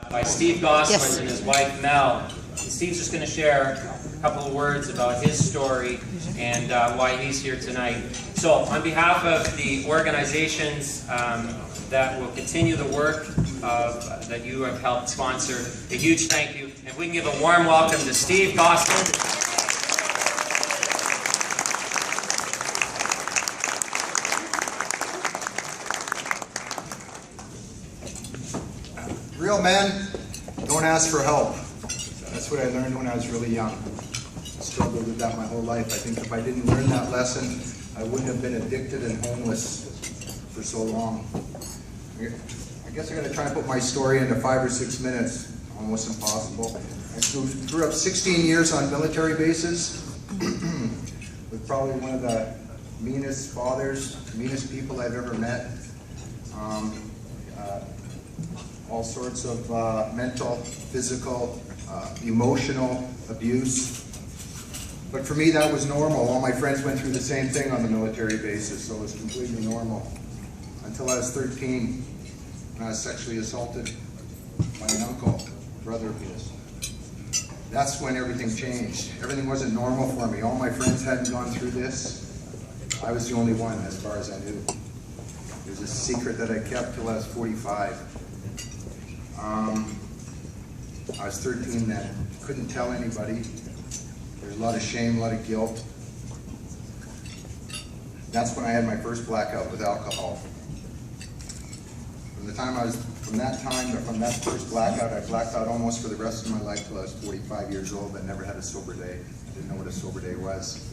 by Steve Gosselin Yes. and his wife Mel. And Steve's just going to share a couple of words about his story and why he's here tonight. So on behalf of the organizations that will continue the work that you have helped sponsor, a huge thank you. And we can give a warm welcome to Steve Gosselin. Real men don't ask for help. That's what I learned when I was really young. Struggled with that my whole life. I think if I didn't learn that lesson, I wouldn't have been addicted and homeless for so long. I guess I'm going to try and put my story into 5 or 6 minutes. Almost impossible. I grew up 16 years on military bases with probably one of the meanest fathers, meanest people I've ever met. All sorts of mental, physical, emotional abuse. But for me, that was normal. All my friends went through the same thing on the military bases, so it was completely normal. Until I was 13, when I was sexually assaulted by an uncle, brother of his. That's when everything changed. Everything wasn't normal for me. All my friends hadn't gone through this. I was the only one, as far as I knew. It was a secret that I kept till I was 45. I was 13 then, couldn't tell anybody. There was a lot of shame, a lot of guilt. That's when I had my first blackout with alcohol. From that first blackout, I blacked out almost for the rest of my life till I was 45 years old. I never had a sober day. I didn't know what a sober day was.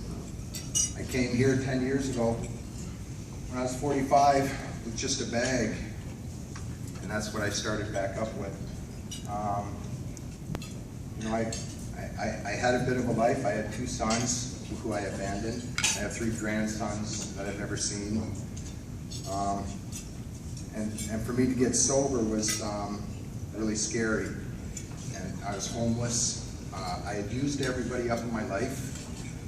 I came here 10 years ago when I was 45 with just a bag. And that's what I started back up with. I had a bit of a life. I had 2 sons who I abandoned. I have 3 grandsons that I've never seen. And for me to get sober was really scary. And I was homeless. I had used everybody up in my life,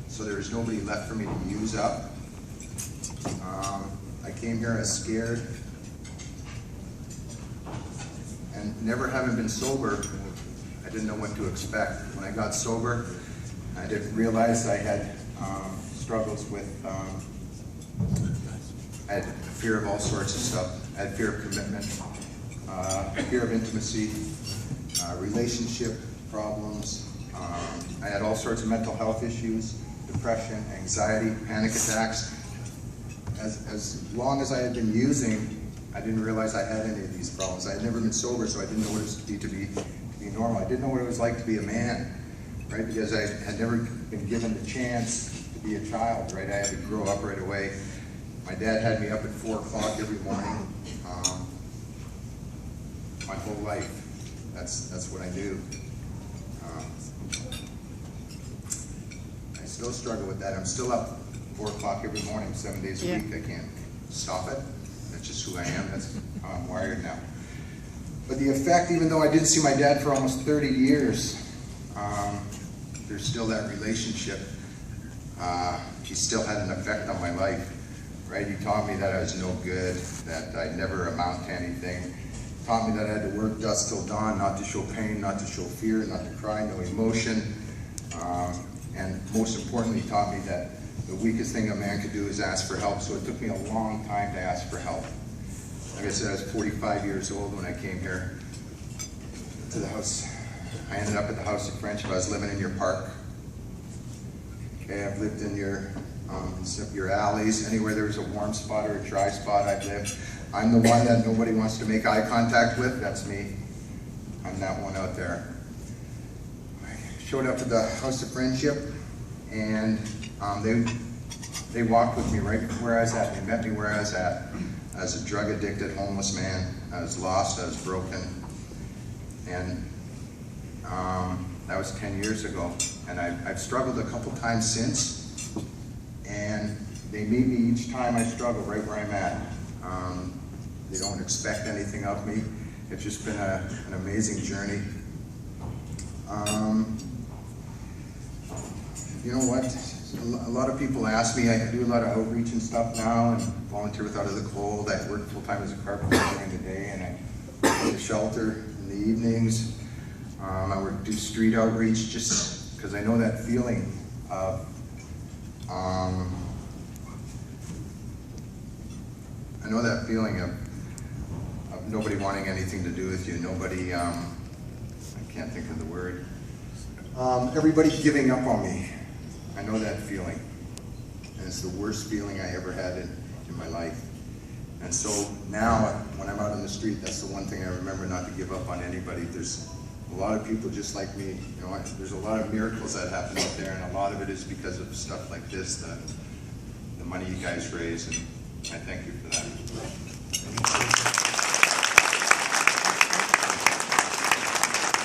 so there was nobody left for me to use up. I came here as scared. And never having been sober, I didn't know what to expect. When I got sober, I didn't realize I had struggles with, I had fear of all sorts of stuff. I had fear of commitment, fear of intimacy, relationship problems. I had all sorts of mental health issues, depression, anxiety, panic attacks. As long as I had been using, I didn't realize I had any of these problems. I had never been sober, so I didn't know what it was to be normal. I didn't know what it was like to be a man, right? Because I had never been given the chance to be a child, right? I had to grow up right away. My dad had me up at 4 o'clock every morning. My whole life, that's what I knew. I still struggle with that. I'm still up 4 o'clock every morning, 7 days a week. I can't stop it. That's just who I am. That's how I'm wired now. But the effect, even though I didn't see my dad for almost 30 years, there's still that relationship. He still had an effect on my life, right? He taught me that I was no good, that I'd never amount to anything. He taught me that I had to work dusk till dawn, not to show pain, not to show fear, not to cry, no emotion. And most importantly, he taught me that the weakest thing a man could do is ask for help, so it took me a long time to ask for help. Like I said, I was 45 years old when I came here to the house. I ended up at the House of Friendship. I was living in your park. Okay, I've lived in your alleys. Anywhere there was a warm spot or a dry spot, I've lived. I'm the one that nobody wants to make eye contact with. That's me. I'm that one out there. I showed up at the House of Friendship, and they walked with me right where I was at. They met me where I was at. I was a drug-addicted, homeless man. I was lost. I was broken. And that was 10 years ago. And I've struggled a couple times since. And they meet me each time I struggle right where I'm at. They don't expect anything of me. It's just been an amazing journey. You know what? A lot of people ask me, I do a lot of outreach and stuff now, and volunteer with Out of the Cold. I work full-time as a carpenter during the day, and I go to the shelter in the evenings. I would do street outreach just because I know that feeling of of nobody wanting anything to do with you. Nobody, I can't think of the word. Everybody giving up on me. I know that feeling. And it's the worst feeling I ever had in my life. And so now, when I'm out on the street, that's the one thing I remember, not to give up on anybody. There's a lot of people just like me. You know, there's a lot of miracles that happen out there, and a lot of it is because of stuff like this, the money you guys raise, and I thank you for that.